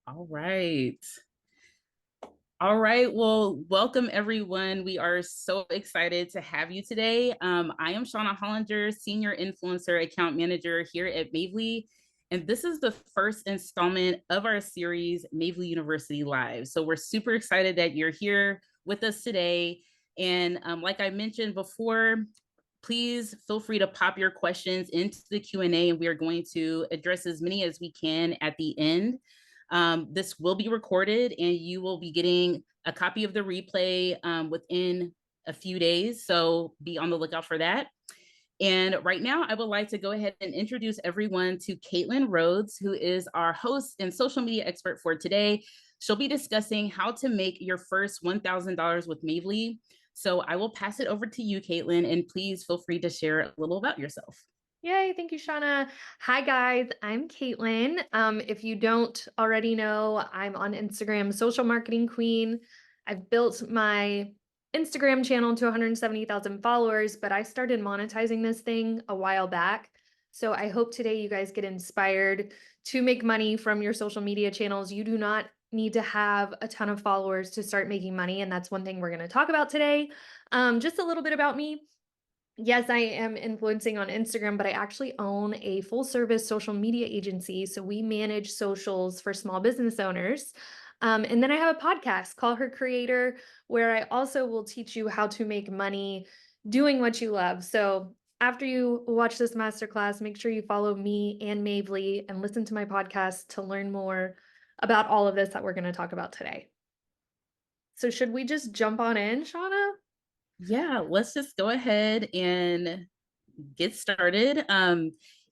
All right. All right. Well, welcome everyone. We are so excited to have you today. I am Shauna Hollinger, Senior Influencer Account Manager here at Mavely. And this is the first installment of our series, Mavely University Live. So we're super excited that you're here with us today. And like I mentioned before, please feel free to pop your questions into the Q&A, and we are going to address as many as we can at the end. This will be recorded, and you will be getting a copy of the replay within a few days. So be on the lookout for that. And right now, I would like to go ahead and introduce everyone to Katelyn Rhoades, who is our host and social media expert for today. She'll be discussing how to make your first $1,000 with Mavely. So I will pass it over to you, Katelyn, and please feel free to share a little about yourself. Yay, thank you, Shauna. Hi, guys. I'm Katelyn. If you don't already know, I'm on Instagram, Social Marketing Queen. I've built my Instagram channel to 170,000 followers, but I started monetizing this thing a while back. So I hope today you guys get inspired to make money from your social media channels. You do not need to have a ton of followers to start making money. And that's one thing we're going to talk about today. Just a little bit about me. Yes, I am influencing on Instagram, but I actually own a full service social media agency. So we manage socials for small business owners. And then I have a podcast, Call Her Creator, where I also will teach you how to make money doing what you love. So after you watch this masterclass, make sure you follow me and Mavely and listen to my podcast to learn more about all of this that we're going to talk about today. So should we just jump on in, Shauna? Yeah, let's just go ahead and get started.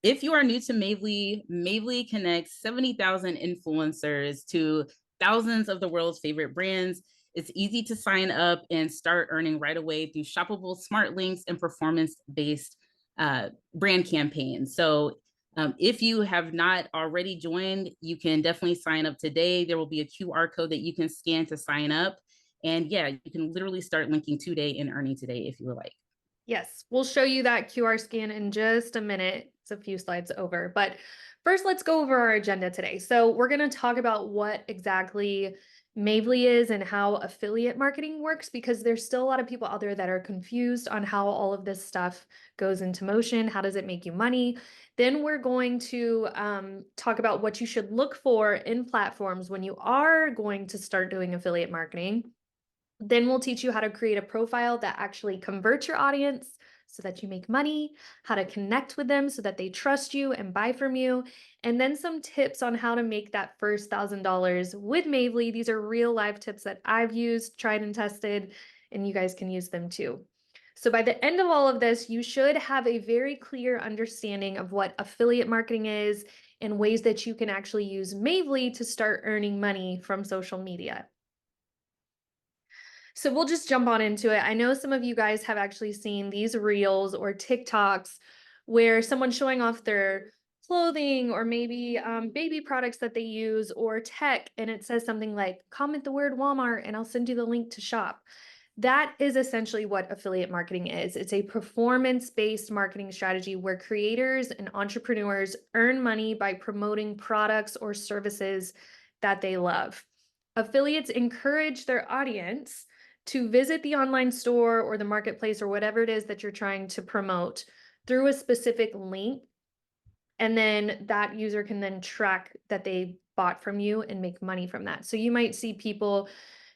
If you are new to Mavely, Mavely connects 70,000 influencers to thousands of the world's favorite brands. It's easy to sign up and start earning right away through shoppable smart links and performance-based brand campaigns. So if you have not already joined, you can definitely sign up today. There will be a QR code that you can scan to sign up. And yeah, you can literally start linking today and earning today if you would like. Yes, we'll show you that QR scan in just a minute. It's a few slides over, but first let's go over our agenda today. So we're going to talk about what exactly Mavely is and how affiliate marketing works, because there's still a lot of people out there that are confused on how all of this stuff goes into motion. How does it make you money? Then we're going to talk about what you should look for in platforms when you are going to start doing affiliate marketing. Then we'll teach you how to create a profile that actually converts your audience so that you make money, how to connect with them so that they trust you and buy from you, and then some tips on how to make that first $1,000 with Mavely. These are real life tips that I've used, tried and tested, and you guys can use them too. So by the end of all of this, you should have a very clear understanding of what affiliate marketing is and ways that you can actually use Mavely to start earning money from social media. So we'll just jump on into it. I know some of you guys have actually seen these reels or TikToks where someone's showing off their clothing or maybe baby products that they use or tech, and it says something like, comment the word Walmart and I'll send you the link to shop. That is essentially what affiliate marketing is. It's a performance-based marketing strategy where creators and entrepreneurs earn money by promoting products or services that they love. Affiliates encourage their audience to visit the online store or the marketplace or whatever it is that you're trying to promote through a specific link. And then that user can then track that they bought from you and make money from that. So you might see people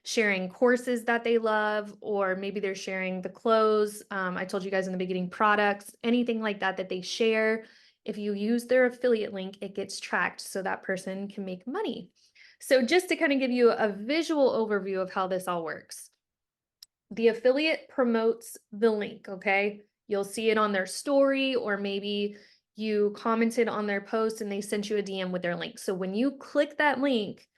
sharing courses that they love, or maybe they're sharing the clothes. I told you guys in the beginning, products, anything like that that they share. If you use their affiliate link, it gets tracked so that person can make money. So just to kind of give you a visual overview of how this all works. The affiliate promotes the link, okay? You'll see it on their story, or maybe you commented on their post and they sent you a DM with their link. So when you click that link,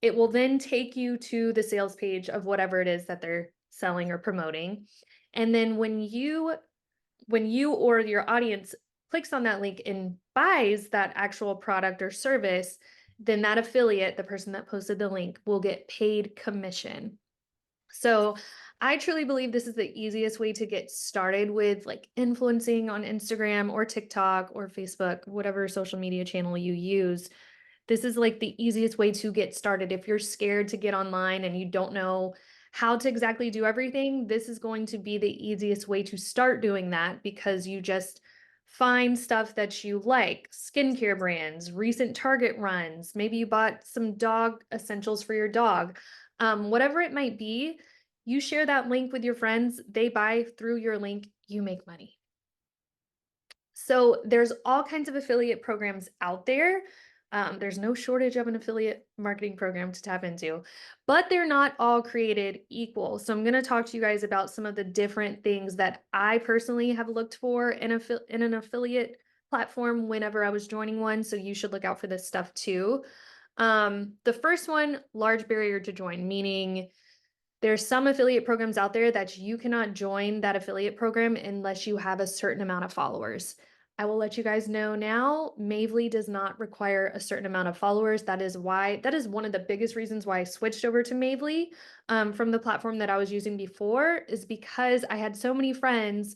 it will then take you to the sales page of whatever it is that they're selling or promoting. And then when you or your audience clicks on that link and buys that actual product or service, then that affiliate, the person that posted the link, will get paid commission. So I truly believe this is the easiest way to get started with like influencing on Instagram or TikTok or Facebook, whatever social media channel you use. This is like the easiest way to get started. If you're scared to get online and you don't know how to exactly do everything, this is going to be the easiest way to start doing that because you just find stuff that you like, skincare brands, recent Target runs, maybe you bought some dog essentials for your dog, whatever it might be, you share that link with your friends, they buy through your link, you make money. So there's all kinds of affiliate programs out there. There's no shortage of an affiliate marketing program to tap into, but they're not all created equal. So I'm going to talk to you guys about some of the different things that I personally have looked for in an affiliate platform whenever I was joining one. So you should look out for this stuff too. The first one, large barrier to join, meaning there's some affiliate programs out there that you cannot join that affiliate program unless you have a certain amount of followers. I will let you guys know now, Mavely does not require a certain amount of followers. That is one of the biggest reasons why I switched over to Mavely from the platform that I was using before, is because I had so many friends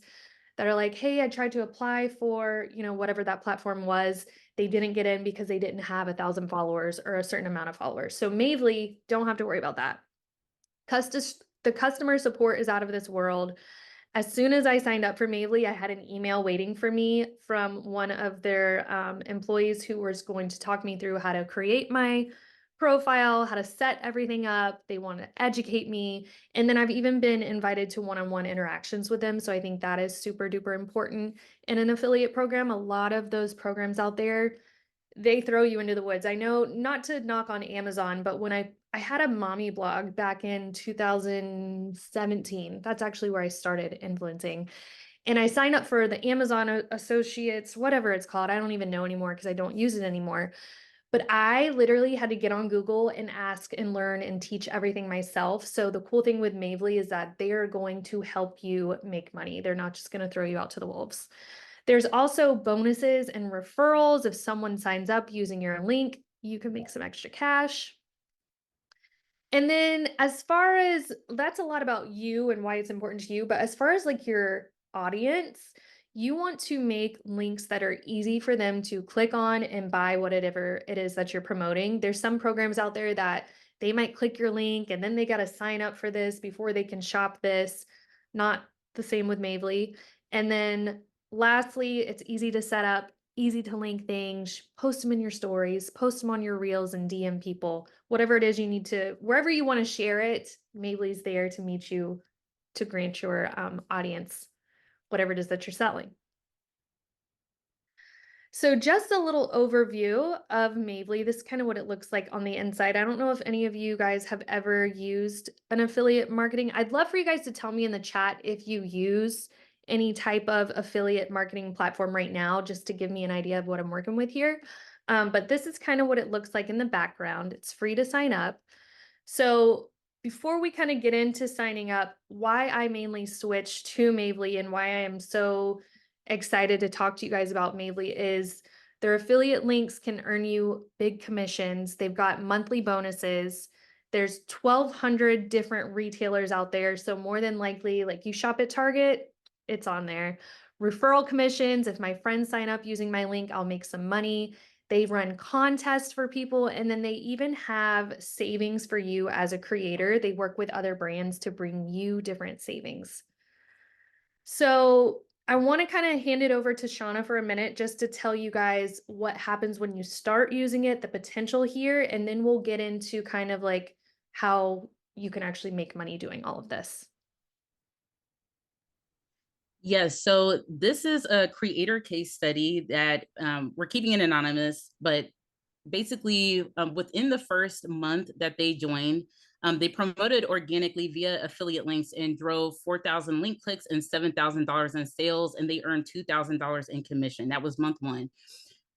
that are like, hey, I tried to apply for, whatever that platform was. They didn't get in because they didn't have 1,000 followers or a certain amount of followers. So Mavely, don't have to worry about that. The customer support is out of this world. As soon as I signed up for Mavely, I had an email waiting for me from one of their employees who was going to talk me through how to create my profile, how to set everything up. They want to educate me. And then I've even been invited to one-on-one interactions with them. So I think that is super duper important in an affiliate program. A lot of those programs out there, they throw you into the woods. I know, not to knock on Amazon, but when I had a mommy blog back in 2017. That's actually where I started influencing. And I signed up for the Amazon Associates, whatever it's called. I don't even know anymore because I don't use it anymore. But I literally had to get on Google and ask and learn and teach everything myself. So the cool thing with Mavely is that they are going to help you make money. They're not just going to throw you out to the wolves. There's also bonuses and referrals. If someone signs up using your link, you can make some extra cash. And then as far as that's a lot about you and why it's important to you, but as far as like your audience, you want to make links that are easy for them to click on and buy whatever it is that you're promoting. There's some programs out there that they might click your link and then they got to sign up for this before they can shop this. Not the same with Mavely. And then lastly, it's easy to set up, easy to link things, post them in your stories, post them on your reels and DM people, whatever it is you need to, wherever you want to share it, Mavely's there to meet you to grant your audience whatever it is that you're selling. So just a little overview of Mavely. This is kind of what it looks like on the inside. I don't know if any of you guys have ever used an affiliate marketing. I'd love for you guys to tell me in the chat if you use any type of affiliate marketing platform right now, just to give me an idea of what I'm working with here. But this is kind of what it looks like in the background. It's free to sign up. So before we kind of get into signing up, why I mainly switched to Mavely and why I am so excited to talk to you guys about Mavely is their affiliate links can earn you big commissions. They've got monthly bonuses. There's 1,200 different retailers out there. So more than likely, like you shop at Target, it's on there. Referral commissions. If my friends sign up using my link, I'll make some money. They run contests for people, and then they even have savings for you as a creator. They work with other brands to bring you different savings. So I want to kind of hand it over to Shauna for a minute just to tell you guys what happens when you start using it, the potential here, and then we'll get into kind of like how you can actually make money doing all of this. Yes, so this is a creator case study that we're keeping it anonymous, but basically within the first month that they joined, they promoted organically via affiliate links and drove 4,000 link clicks and $7,000 in sales, and they earned $2,000 in commission. That was month one.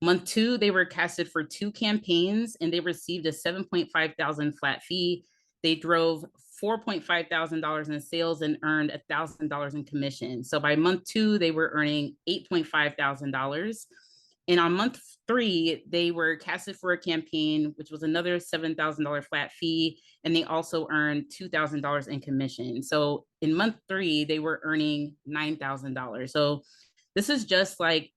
Month two, they were casted for two campaigns and they received a 7.5 thousand flat fee. They drove $4.5 thousand in sales and earned $1,000 in commission. So by month two, they were earning $8.5 thousand. And on month three, they were casted for a campaign, which was another $7,000 flat fee. And they also earned $2,000 in commission. So in month three, they were earning $9,000. So this is just like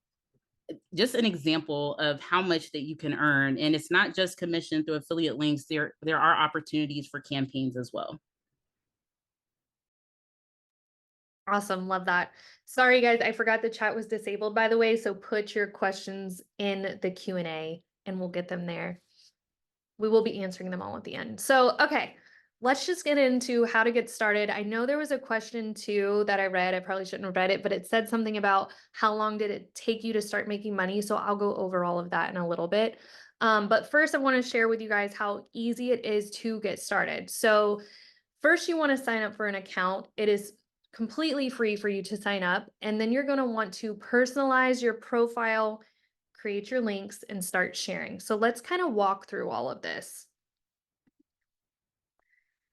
just an example of how much that you can earn. And it's not just commission through affiliate links. There are opportunities for campaigns as well. Awesome, love that. Sorry guys, I forgot the chat was disabled by the way, so put your questions in the Q&A and we'll get them there. We will be answering them all at the end. So, okay, let's just get into how to get started. I know there was a question too that I read. I probably shouldn't have read it, but it said something about how long did it take you to start making money? So I'll go over all of that in a little bit. But first, I want to share with you guys how easy it is to get started. So first, you want to sign up for an account. It is completely free for you to sign up. And then you're going to want to personalize your profile, create your links, and start sharing. So let's kind of walk through all of this.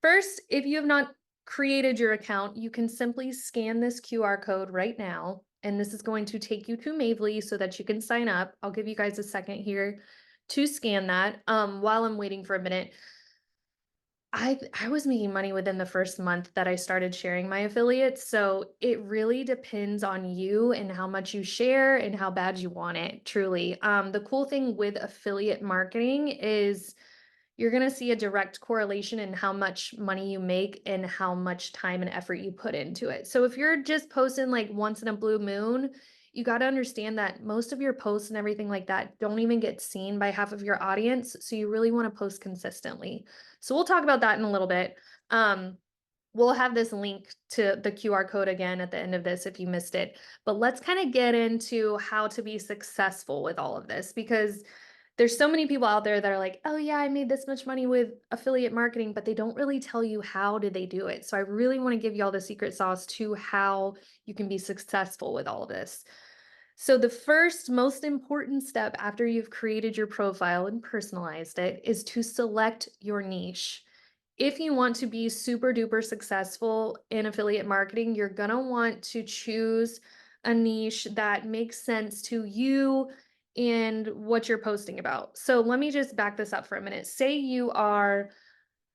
First, if you have not created your account, you can simply scan this QR code right now. And this is going to take you to Mavely so that you can sign up. I'll give you guys a second here to scan that. While I'm waiting for a minute, I was making money within the first month that I started sharing my affiliates. So it really depends on you and how much you share and how bad you want it, truly. The cool thing with affiliate marketing is you're going to see a direct correlation in how much money you make and how much time and effort you put into it. So if you're just posting like once in a blue moon, you got to understand that most of your posts and everything like that don't even get seen by half of your audience. So you really want to post consistently. So we'll talk about that in a little bit. We'll have this link to the QR code again at the end of this if you missed it. But let's kind of get into how to be successful with all of this, because there's so many people out there that are like, oh yeah, I made this much money with affiliate marketing, but they don't really tell you how did they do it. So I really want to give you all the secret sauce to how you can be successful with all of this. So the first most important step after you've created your profile and personalized it is to select your niche. If you want to be super duper successful in affiliate marketing, you're going to want to choose a niche that makes sense to you and what you're posting about. So let me just back this up for a minute. Say you are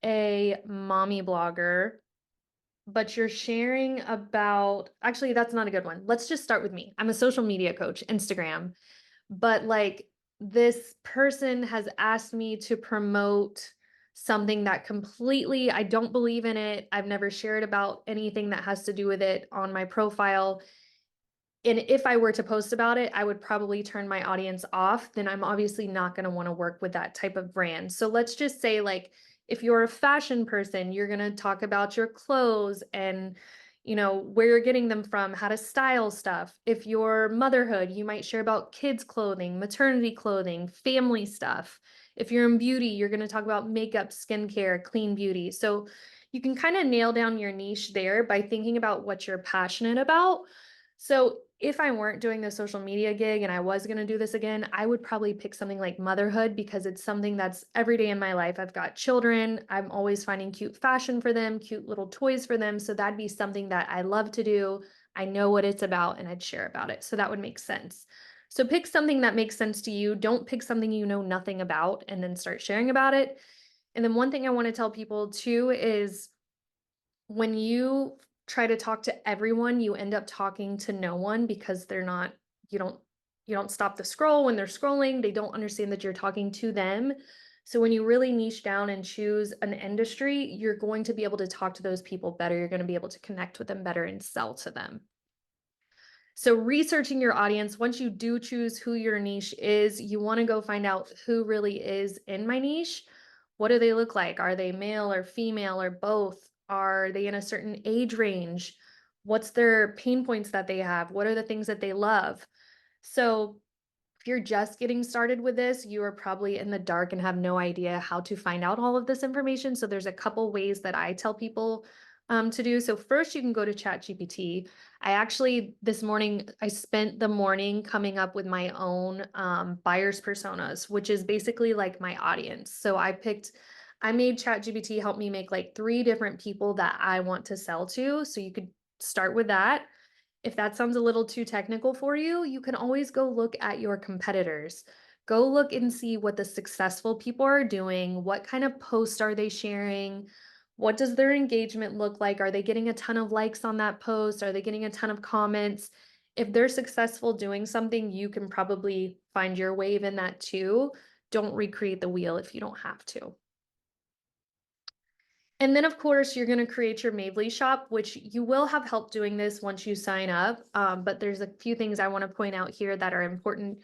a mommy blogger, but you're sharing about, actually, that's not a good one. Let's just start with me. I'm a social media coach, Instagram, but like this person has asked me to promote something that completely, I don't believe in it. I've never shared about anything that has to do with it on my profile. And if I were to post about it, I would probably turn my audience off. Then I'm obviously not going to want to work with that type of brand. So let's just say, like, if you're a fashion person, you're going to talk about your clothes and, you know, where you're getting them from, how to style stuff. If you're motherhood, you might share about kids' clothing, maternity clothing, family stuff. If you're in beauty, you're going to talk about makeup, skincare, clean beauty. So you can kind of nail down your niche there by thinking about what you're passionate about. So if I weren't doing the social media gig and I was going to do this again, I would probably pick something like motherhood, because it's something that's every day in my life. I've got children. I'm always finding cute fashion for them, cute little toys for them. So that'd be something that I love to do. I know what it's about and I'd share about it. So that would make sense. So pick something that makes sense to you. Don't pick something you know nothing about and then start sharing about it. And then one thing I want to tell people too is when you try to talk to everyone, you end up talking to no one, because they're not, you don't stop the scroll when they're scrolling. They don't understand that you're talking to them. So when you really niche down and choose an industry, you're going to be able to talk to those people better. You're going to be able to connect with them better and sell to them. So researching your audience, once you do choose who your niche is, you want to go find out who really is in my niche. What do they look like? Are they male or female or both? Are they in a certain age range? What's their pain points that they have? What are the things that they love? So if you're just getting started with this, you are probably in the dark and have no idea how to find out all of this information. So there's a couple ways that I tell people to do. So first, you can go to ChatGPT. I actually, this morning, I spent the morning coming up with my own buyers personas, which is basically like my audience. So I made ChatGPT help me make like 3 different people that I want to sell to. So you could start with that. If that sounds a little too technical for you, you can always go look at your competitors. Go look and see what the successful people are doing. What kind of posts are they sharing? What does their engagement look like? Are they getting a ton of likes on that post? Are they getting a ton of comments? If they're successful doing something, you can probably find your wave in that too. Don't recreate the wheel if you don't have to. And then, of course, you're going to create your Mavely shop, which you will have help doing this once you sign up. But there's a few things I want to point out here that are important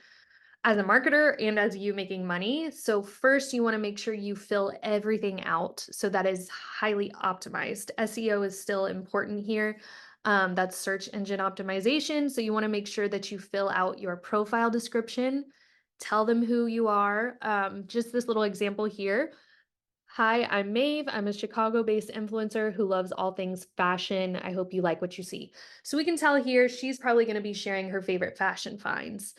as a marketer and as you making money. So, first, you want to make sure you fill everything out so that is highly optimized. SEO is still important here. That's search engine optimization. So, you want to make sure that you fill out your profile description, tell them who you are. Just this little example here. Hi, I'm Maeve. I'm a Chicago-based influencer who loves all things fashion. I hope you like what you see. So we can tell here she's probably going to be sharing her favorite fashion finds.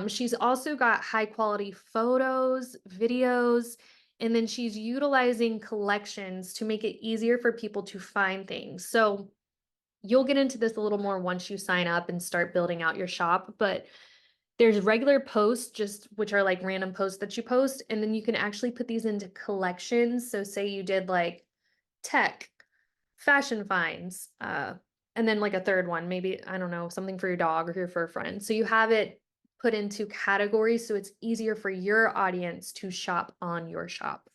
She's also got high quality photos, videos, and then she's utilizing collections to make it easier for people to find things. So you'll get into this a little more once you sign up and start building out your shop, but there's regular posts, just which are like random posts that you post, and then you can actually put these into collections. So say you did like tech, fashion finds, and then like a third one, maybe, I don't know, something for your dog or your fur friend. So you have it put into categories so it's easier for your audience to shop on your shop.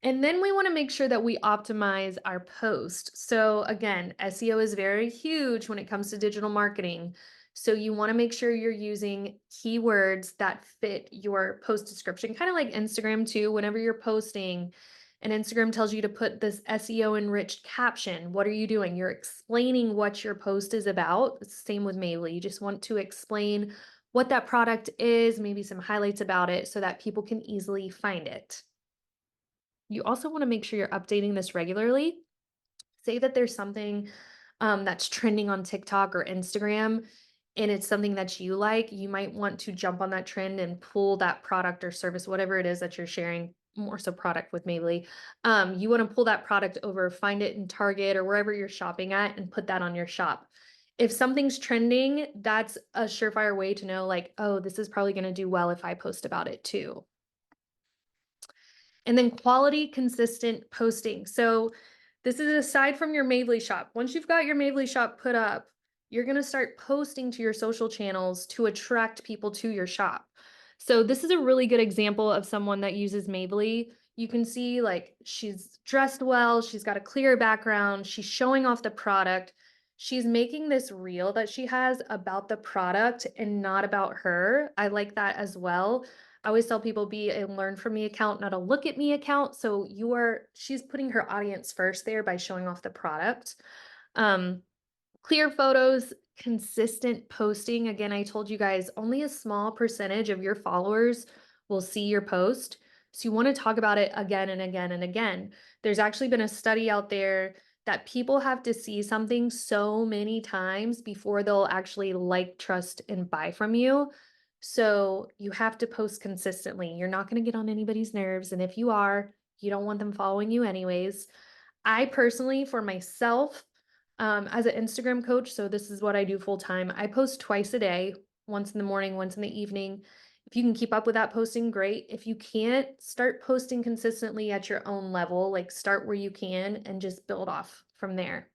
And then we want to make sure that we optimize our post. So again, SEO is very huge when it comes to digital marketing. So you want to make sure you're using keywords that fit your post description, kind of like Instagram too. Whenever you're posting and Instagram tells you to put this SEO enriched caption, what are you doing? You're explaining what your post is about. It's the same with Mavely. You just want to explain what that product is, maybe some highlights about it so that people can easily find it. You also want to make sure you're updating this regularly. Say that there's something that's trending on TikTok or Instagram, and it's something that you like. You might want to jump on that trend and pull that product or service, whatever it is that you're sharing, more so product with Mavely. You want to pull that product over, find it in Target or wherever you're shopping at, and put that on your shop. If something's trending, that's a surefire way to know, like, oh, this is probably going to do well if I post about it too. And then quality, consistent posting. So this is aside from your Mavely shop. Once you've got your Mavely shop put up, you're going to start posting to your social channels to attract people to your shop. So this is a really good example of someone that uses Mavely. You can see like she's dressed well, she's got a clear background, she's showing off the product. She's making this reel that she has about the product and not about her. I like that as well. I always tell people be a learn from me account, not a look at me account. So she's putting her audience first there by showing off the product. Um, Clear photos, consistent posting. Again, I told you guys only a small percentage of your followers will see your post. So you want to talk about it again and again and again. There's actually been a study out there that people have to see something so many times before they'll actually like, trust, and buy from you. So you have to post consistently. You're not going to get on anybody's nerves. And if you are, you don't want them following you anyways. I personally, for myself, as an Instagram coach, so this is what I do full time. I post twice a day, once in the morning, once in the evening. If you can keep up with that posting, great. If you can't, start posting consistently at your own level, like start where you can and just build off from there.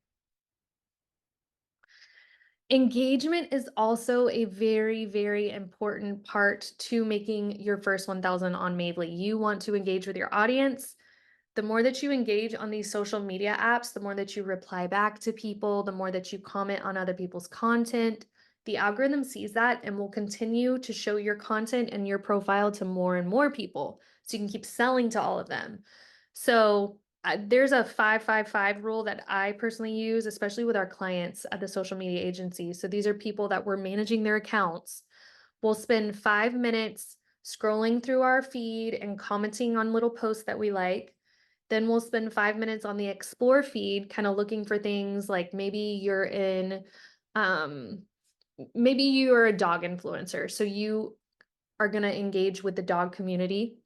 Engagement is also a very, very important part to making your first 1,000 on Mavely. You want to engage with your audience. The more that you engage on these social media apps, the more that you reply back to people, the more that you comment on other people's content, the algorithm sees that and will continue to show your content and your profile to more and more people. So you can keep selling to all of them. So there's a 5-5-5 rule that I personally use, especially with our clients at the social media agency. So these are people that we're managing their accounts. We'll spend 5 minutes scrolling through our feed and commenting on little posts that we like. Then we'll spend 5 minutes on the explore feed, kind of looking for things like um, maybe you are a dog influencer. So you are going to engage with the dog community.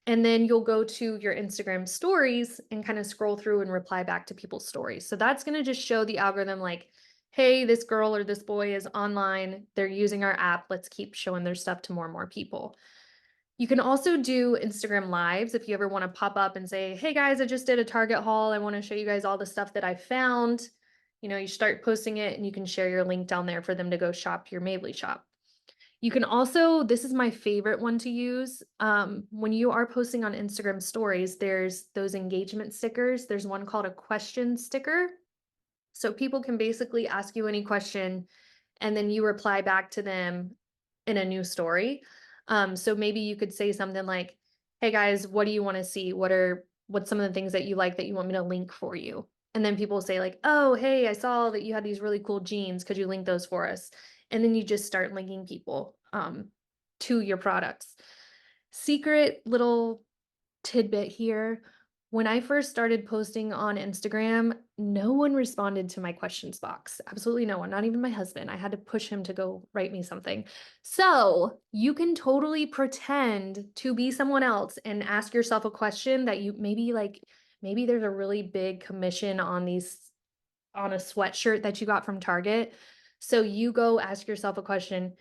And then you'll go to your Instagram stories and kind of scroll through and reply back to people's stories. So that's going to just show the algorithm like, hey, this girl or this boy is online. They're using our app. Let's keep showing their stuff to more and more people. You can also do Instagram lives if you ever want to pop up and say, hey guys, I just did a Target haul. I want to show you guys all the stuff that I found. You start posting it and you can share your link down there for them to go shop your Mavely shop. You can also, this is my favorite one to use. When you are posting on Instagram stories, there's those engagement stickers. There's one called a question sticker. So people can basically ask you any question and then you reply back to them in a new story. So maybe you could say something like, "Hey guys, what do you want to see? What's some of the things that you like that you want me to link for you?" And then people say like, "Oh, hey, I saw that you had these really cool jeans. Could you link those for us?" And then you just start linking people to your products. Secret little tidbit here. When I first started posting on Instagram, no one responded to my questions box. Absolutely no one, not even my husband. I had to push him to go write me something. So you can totally pretend to be someone else and ask yourself a question that you maybe there's a really big commission on a sweatshirt that you got from Target. So you go ask yourself a question.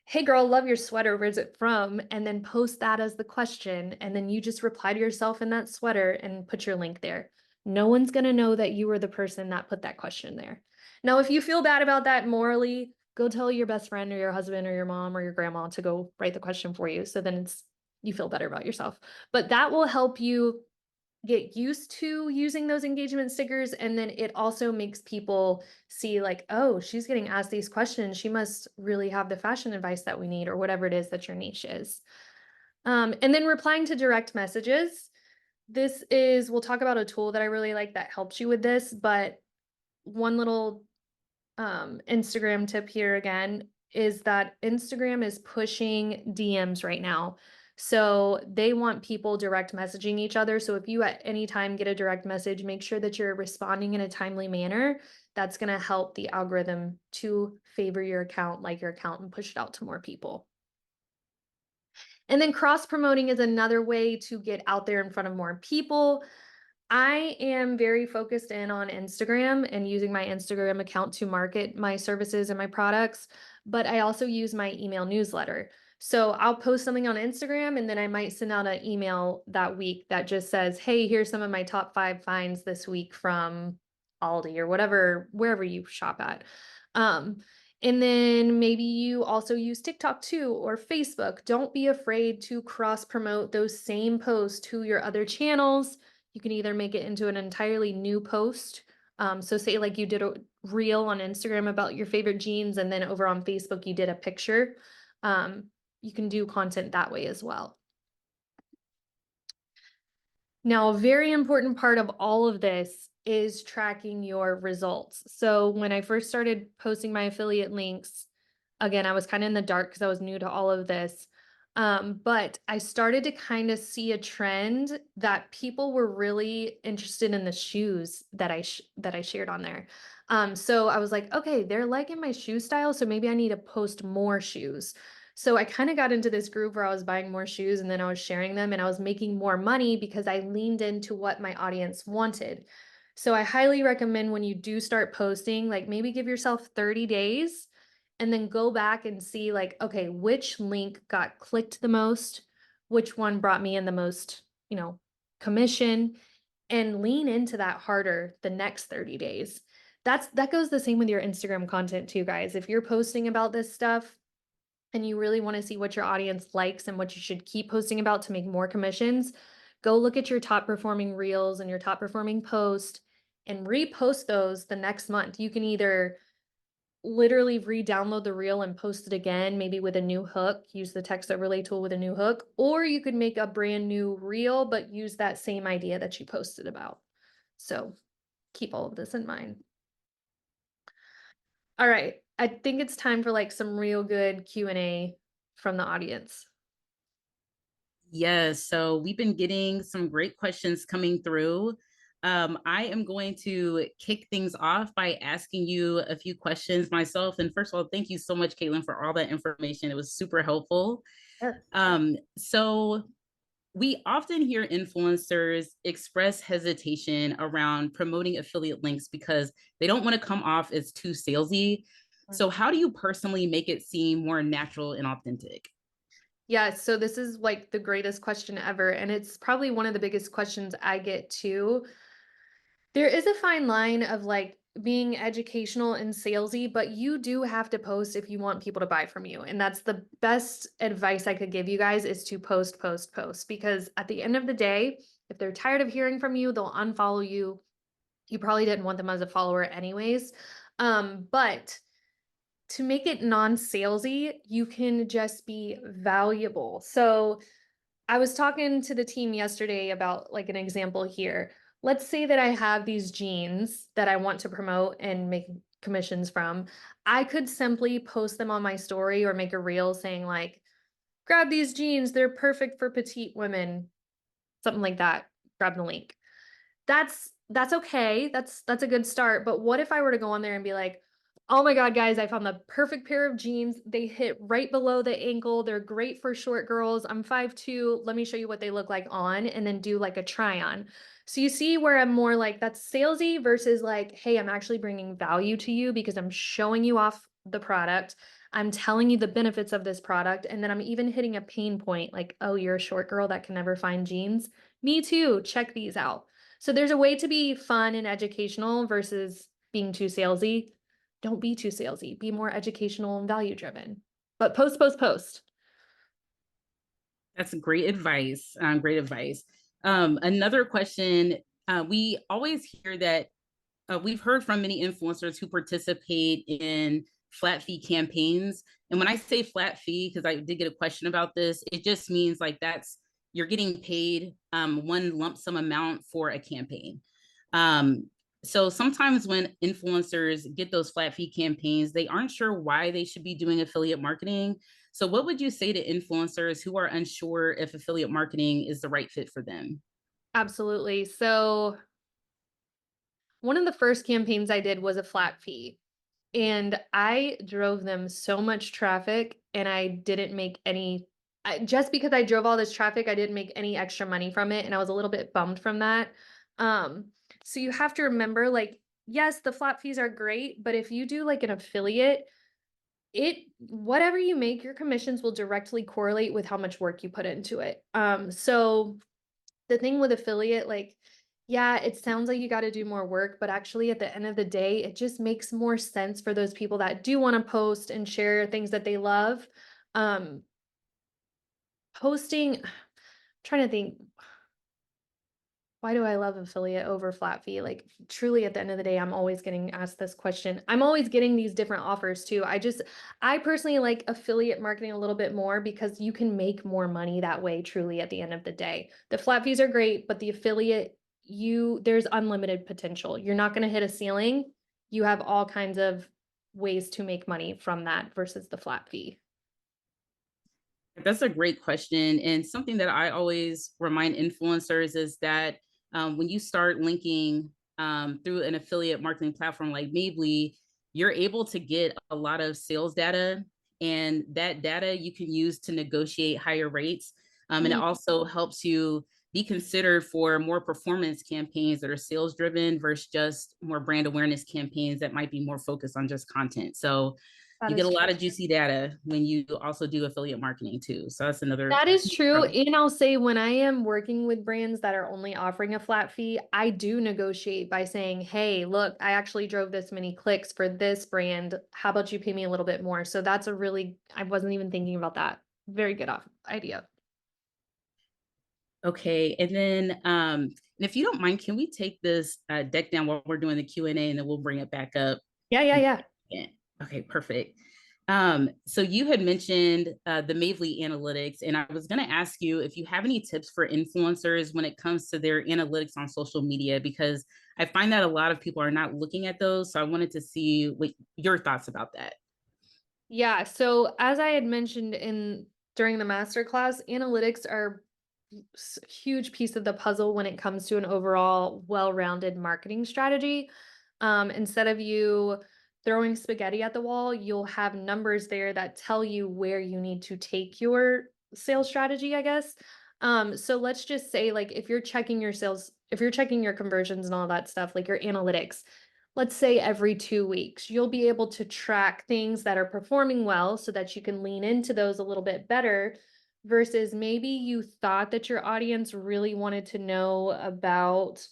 "Hey girl, love your sweater. Where's it from?" And then post that as the question. And then you just reply to yourself in that sweater and put your link there. No one's going to know that you were the person that put that question there. Now, if you feel bad about that morally, go tell your best friend or your husband or your mom or your grandma to go write the question for you. So then you feel better about yourself. But that will help you get used to using those engagement stickers, and then it also makes people see like, "Oh, she's getting asked these questions. She must really have the fashion advice that we need," or whatever it is that your niche is. And then replying to direct messages. We'll talk about a tool that I really like that helps you with this, but one little Instagram tip here again is that Instagram is pushing DMs right now. So they want people direct messaging each other. So if you at any time get a direct message, make sure that you're responding in a timely manner. That's going to help the algorithm to favor your account, like your account, and push it out to more people. And then cross promoting is another way to get out there in front of more people. I am very focused in on Instagram and using my Instagram account to market my services and my products, but I also use my email newsletter. So I'll post something on Instagram and then I might send out an email that week that just says, "Hey, here's some of my top 5 finds this week from Aldi," or whatever, wherever you shop at. Um, and then maybe you also use TikTok too or Facebook. Don't be afraid to cross promote those same posts to your other channels. You can either make it into an entirely new post. So say like you did a reel on Instagram about your favorite jeans, and then over on Facebook you did a picture. You can do content that way as well. Now, a very important part of all of this is tracking your results. So when I first started posting my affiliate links, again, I was kind of in the dark because I was new to all of this. But I started to kind of see a trend that people were really interested in the shoes that I shared on there. So I was like, okay, they're liking my shoe style, so maybe I need to post more shoes. So I kind of got into this groove where I was buying more shoes and then I was sharing them and I was making more money because I leaned into what my audience wanted. So I highly recommend when you do start posting, like maybe give yourself 30 days and then go back and see like, okay, which link got clicked the most, which one brought me in the most, commission, and lean into that harder the next 30 days. That goes the same with your Instagram content too, guys. If you're posting about this stuff, and you really want to see what your audience likes and what you should keep posting about to make more commissions, go look at your top performing reels and your top performing post and repost those the next month. You can either literally re-download the reel and post it again, maybe with a new hook, use the text overlay tool with a new hook, or you could make a brand new reel, but use that same idea that you posted about. So keep all of this in mind. All right. I think it's time for like some real good Q&A from the audience. Yes, so we've been getting some great questions coming through. I am going to kick things off by asking you a few questions myself. And first of all, thank you so much, Katelyn, for all that information. It was super helpful. Sure. So we often hear influencers express hesitation around promoting affiliate links because they don't want to come off as too salesy. So, how do you personally make it seem more natural and authentic? Yeah, so this is like the greatest question ever, and it's probably one of the biggest questions I get too. There is a fine line of like being educational and salesy, but you do have to post if you want people to buy from you. And that's the best advice I could give you guys is to post, post, post. Because at the end of the day, if they're tired of hearing from you, they'll unfollow you. You probably didn't want them as a follower anyways. But to make it non-salesy, you can just be valuable. So I was talking to the team yesterday about like an example here. Let's say that I have these jeans that I want to promote and make commissions from. I could simply post them on my story or make a reel saying like, grab these jeans, they're perfect for petite women, something like that. Grab the link. That's okay. That's a good start. But what if I were to go on there and be like, oh my God, guys, I found the perfect pair of jeans. They hit right below the ankle. They're great for short girls. I'm 5'2". Let me show you what they look like on, and then do like a try on. So you see where I'm more like that's salesy versus like, hey, I'm actually bringing value to you because I'm showing you off the product. I'm telling you the benefits of this product. And then I'm even hitting a pain point like, oh, you're a short girl that can never find jeans. Me too. Check these out. So there's a way to be fun and educational versus being too salesy. Don't be too salesy. Be more educational and value driven. But post, post, post. That's great advice. Great advice. Another question, we always hear that we've heard from many influencers who participate in flat fee campaigns. And when I say flat fee, because I did get a question about this, it just means like that's you're getting paid one lump sum amount for a campaign. Um, so sometimes when influencers get those flat fee campaigns, they aren't sure why they should be doing affiliate marketing. So, what would you say to influencers who are unsure if affiliate marketing is the right fit for them? Absolutely. So one of the first campaigns I did was a flat fee. And I drove them so much traffic and I didn't make any just because I drove all this traffic, I didn't make any extra money from it and I was a little bit bummed from that. Um, so you have to remember like yes, the flat fees are great, but if you do like an affiliate, it whatever you make, your commissions will directly correlate with how much work you put into it. So the thing with affiliate, like, yeah, it sounds like you got to do more work, but actually at the end of the day, it just makes more sense for those people that do want to post and share things that they love. Um, posting, trying to think, why do I love affiliate over flat fee? Like truly at the end of the day, I'm always getting asked this question. I'm always getting these different offers too. I personally like affiliate marketing a little bit more because you can make more money that way truly at the end of the day. The flat fees are great, but the affiliate, there's unlimited potential. You're not going to hit a ceiling. You have all kinds of ways to make money from that versus the flat fee. That's a great question. And something that I always remind influencers is that when you start linking through an affiliate marketing platform like Mavely, you're able to get a lot of sales data. And that data you can use to negotiate higher rates. And it Mhm. also helps you be considered for more performance campaigns that are sales driven versus just more brand awareness campaigns that might be more focused on just content. So That you get is a true. lot of juicy data when you also do affiliate marketing too. So that's another That is true. pro. And I'll say when I am working with brands that are only offering a flat fee, I do negotiate by saying, hey, look, I actually drove this many clicks for this brand. How about you pay me a little bit more? So that's I wasn't even thinking about that. Very good off idea. Okay, and then and if you don't mind, can we take this deck down while we're doing the Q&A, and then we'll bring it back up? Yeah, yeah, yeah. Yeah. Okay, perfect. So you had mentioned the Mavely analytics, and I was going to ask you if you have any tips for influencers when it comes to their analytics on social media, because I find that a lot of people are not looking at those. So I wanted to see what your thoughts about that. Yeah. So as I had mentioned during the masterclass, analytics are huge piece of the puzzle when it comes to an overall well-rounded marketing strategy. Instead of you throwing spaghetti at the wall, you'll have numbers there that tell you where you need to take your sales strategy, I guess. So let's just say like if you're checking your sales, if you're checking your conversions and all that stuff, like your analytics, let's say every 2 weeks, you'll be able to track things that are performing well so that you can lean into those a little bit better versus maybe you thought that your audience really wanted to know about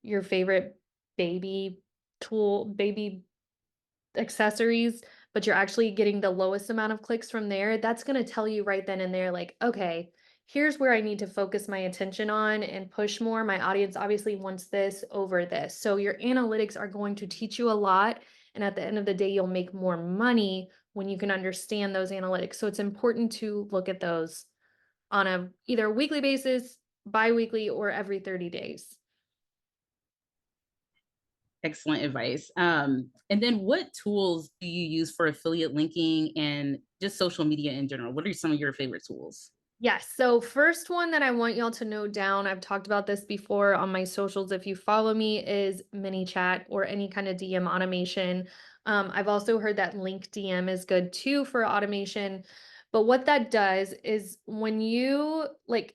your favorite baby baby accessories, but you're actually getting the lowest amount of clicks from there, that's going to tell you right then and there, like, okay, here's where I need to focus my attention on and push more. My audience obviously wants this over this. So your analytics are going to teach you a lot. And at the end of the day, you'll make more money when you can understand those analytics. So it's important to look at those on a either weekly basis, bi-weekly, or every 30 days. Excellent advice. And then what tools do you use for affiliate linking and just social media in general? What are some of your favorite tools? Yes. So first one that I want y'all to note down, I've talked about this before on my socials. If you follow me, is mini chat or any kind of DM automation. I've also heard that link DM is good too for automation. But what that does is when you like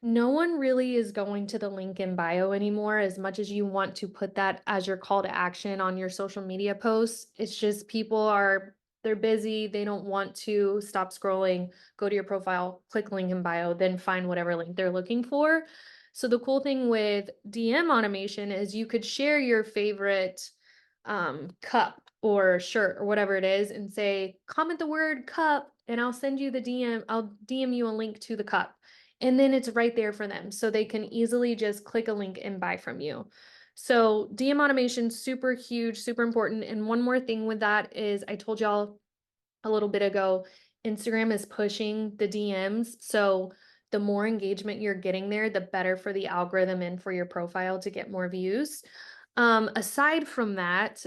no one really is going to the link in bio anymore as much as you want to put that as your call to action on your social media posts. It's just they're busy, they don't want to stop scrolling, go to your profile, click link in bio, then find whatever link they're looking for. So the cool thing with DM automation is you could share your favorite cup or shirt or whatever it is and say, comment the word cup and I'll send you the DM, I'll DM you a link to the cup. And then it's right there for them. So they can easily just click a link and buy from you. So DM automation, super huge, super important. And one more thing with that is I told y'all a little bit ago, Instagram is pushing the DMs. So the more engagement you're getting there, the better for the algorithm and for your profile to get more views. Aside from that,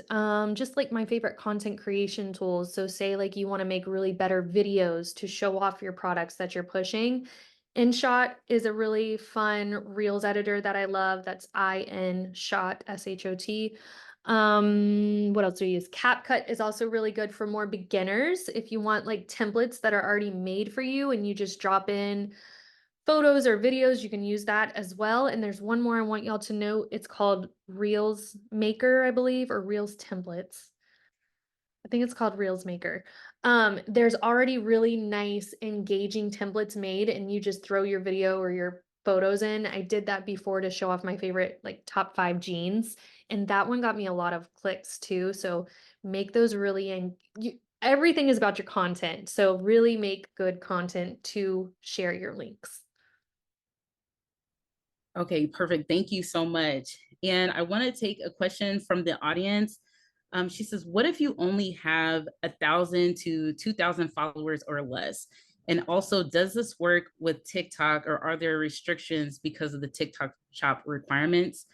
just like my favorite content creation tools. So say like you want to make really better videos to show off your products that you're pushing. InShot is a really fun Reels editor that I love. That's InShot, SHOT. What else do we use? CapCut is also really good for more beginners. If you want like templates that are already made for you and you just drop in photos or videos, you can use that as well. And there's one more I want y'all to know. It's called Reels Maker, I believe, or Reels Templates. I think it's called Reels Maker. There's already really nice, engaging templates made, and you just throw your video or your photos in. I did that before to show off my favorite, like top 5 jeans, and that one got me a lot of clicks too. So make those really, and everything is about your content. So really make good content to share your links. Okay, perfect. Thank you so much. And I want to take a question from the audience. She says, "What if you only have 1,000 to 2,000 followers or less? And also, does this work with TikTok, or are there restrictions because of the TikTok shop requirements?"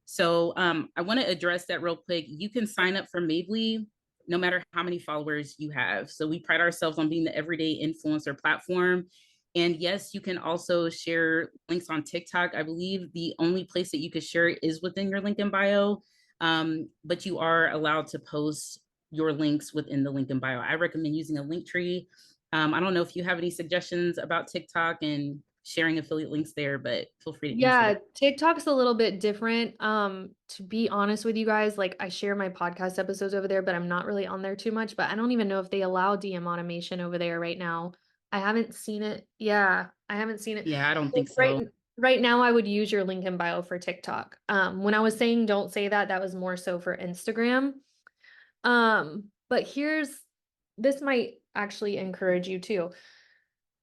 So I want to address that real quick. You can sign up for Mavely no matter how many followers you have. So we pride ourselves on being the everyday influencer platform. And yes, you can also share links on TikTok. I believe the only place that you could share it is within your link in bio, but you are allowed to post your links within the link in bio. I recommend using a link tree. I don't know if you have any suggestions about TikTok and sharing affiliate links there, but feel free to answer Yeah, that. TikTok's a little bit different. To be honest with you guys, like I share my podcast episodes over there, but I'm not really on there too much. But I don't even know if they allow DM automation over there right now. I haven't seen it. Yeah, I haven't seen it. Yeah, I don't So think so. right now I would use your link in bio for TikTok. When I was saying don't say that, that was more so for Instagram. But this might actually encourage you too.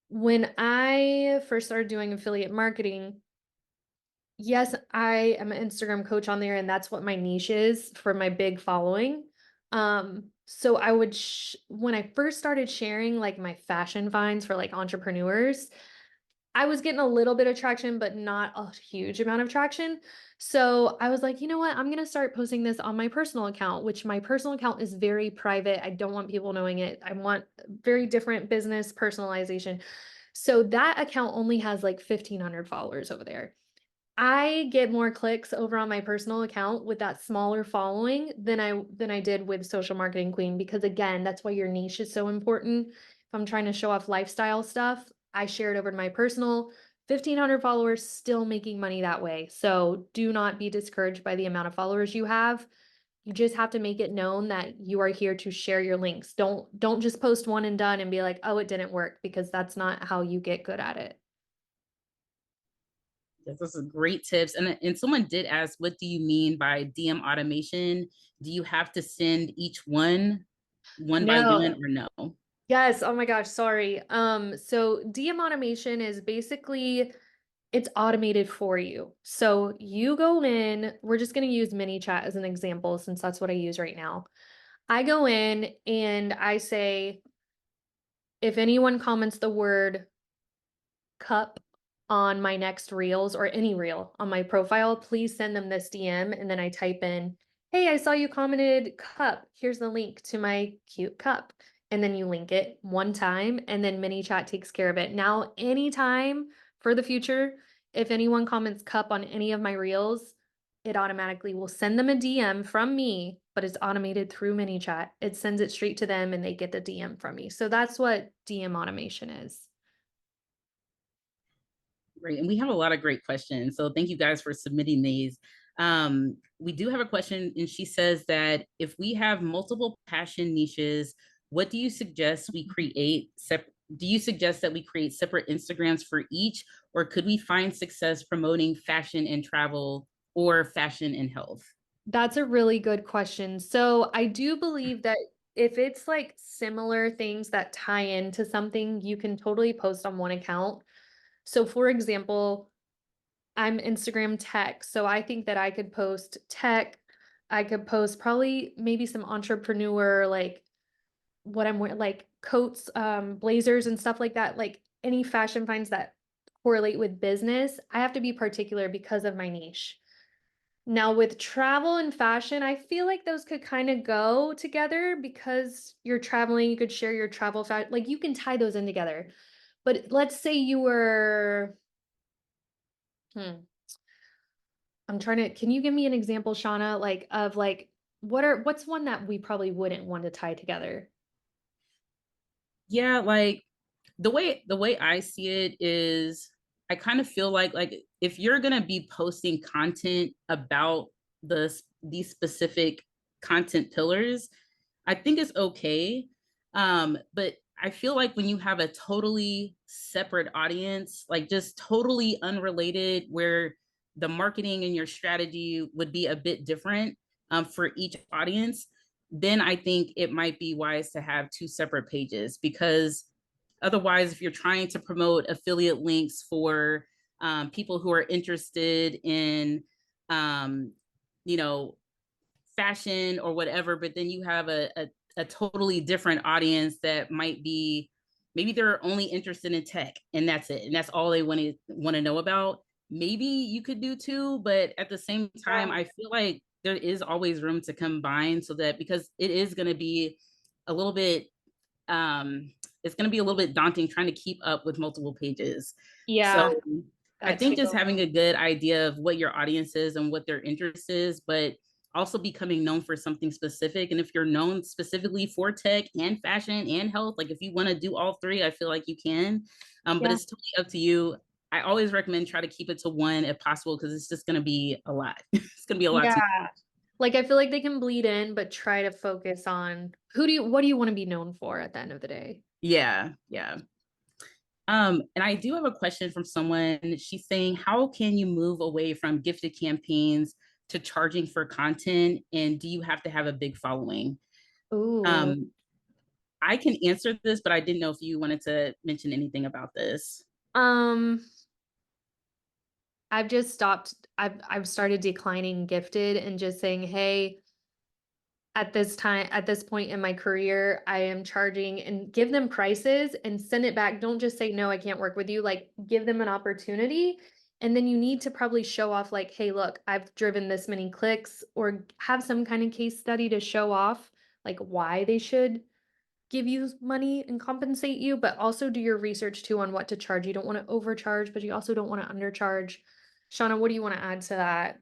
When I first started doing affiliate marketing, yes, I am an Instagram coach on there, and that's what my niche is for my big following. So I would when I first started sharing like my fashion finds for like entrepreneurs, I was getting a little bit of traction, but not a huge amount of traction. So I was like, you know what? I'm gonna start posting this on my personal account, which my personal account is very private. I don't want people knowing it. I want very different business personalization. So that account only has like 1,500 followers over there. I get more clicks over on my personal account with that smaller following than I did with Social Marketing Queen, because again, that's why your niche is so important. If I'm trying to show off lifestyle stuff, I share it over to my personal. 1,500 followers, still making money that way. So do not be discouraged by the amount of followers you have. You just have to make it known that you are here to share your links. Don't just post one and done and be like, "Oh, it didn't work," because that's not how you get good at it. those are great tips. And someone did ask, what do you mean by DM automation? Do you have to send each one by one No. or no? Yes. Oh my gosh. Sorry. So DM automation is basically it's automated for you. So you go in, we're just going to use mini chat as an example since that's what I use right now. I go in and I say, if anyone comments the word cup on my next reels or any reel on my profile, please send them this DM. And then I type in, hey, I saw you commented cup. Here's the link to my cute cup. And then you link it one time, and then ManyChat takes care of it. Now, anytime for the future, if anyone comments cup on any of my reels, it automatically will send them a DM from me, but it's automated through ManyChat. It sends it straight to them and they get the DM from me. So that's what DM automation is. Great. And we have a lot of great questions. So thank you guys for submitting these. We do have a question, and she says that if we have multiple passion niches, what do you suggest we create? Do you suggest that we create separate Instagrams for each, or could we find success promoting fashion and travel or fashion and health? That's a really good question. So I do believe that if it's like similar things that tie into something, you can totally post on one account. So for example, I'm Instagram tech. So I think that I could post tech. I could post probably maybe some entrepreneur, like what I'm wearing, like coats, blazers and stuff like that. Like any fashion finds that correlate with business. I have to be particular because of my niche. Now with travel and fashion, I feel like those could kind of go together because you're traveling, you could share your travel like you can tie those in together. But let's say you were, hmm, I'm trying to, can you give me an example, Shauna, like of like what's one that we probably wouldn't want to tie together? Yeah, like the way I see it is I kind of feel like if you're gonna be posting content about these specific content pillars, I think it's okay. But I feel like when you have a totally separate audience, like just totally unrelated, where the marketing and your strategy would be a bit different for each audience, then I think it might be wise to have two separate pages because otherwise, if you're trying to promote affiliate links for people who are interested in, um, you know, fashion or whatever, but then you have a totally different audience that might be maybe they're only interested in tech and that's it. And that's all they want to know about. Maybe you could do two, but at the same time, Yeah. I feel like there is always room to combine so that because it is going to be a little bit it's going to be a little bit daunting trying to keep up with multiple pages. Yeah, So I that think just too. having a good idea of what your audience is and what their interest is, but also becoming known for something specific. And if you're known specifically for tech and fashion and health, like if you want to do all three, I feel like you can. But Yeah. it's totally up to you. I always recommend try to keep it to one if possible because it's just going to be a lot. It's going to be a lot Yeah. to. Like I feel like they can bleed in, but try to focus on what do you want to be known for at the end of the day? Yeah, yeah. And I do have a question from someone. She's saying, how can you move away from gifted campaigns to charging for content? And do you have to have a big following? Ooh. Um, I can answer this, but I didn't know if you wanted to mention anything about this. Um, I've just stopped. I've started declining gifted and just saying, "Hey, at this time, at this point in my career, I am charging," and give them prices and send it back. Don't just say, "No, I can't work with you." Like, give them an opportunity. And then you need to probably show off like, "Hey, look, I've driven this many clicks," or have some kind of case study to show off like why they should give you money and compensate you, but also do your research too on what to charge. You don't want to overcharge, but you also don't want to undercharge. Shauna, what do you want to add to that?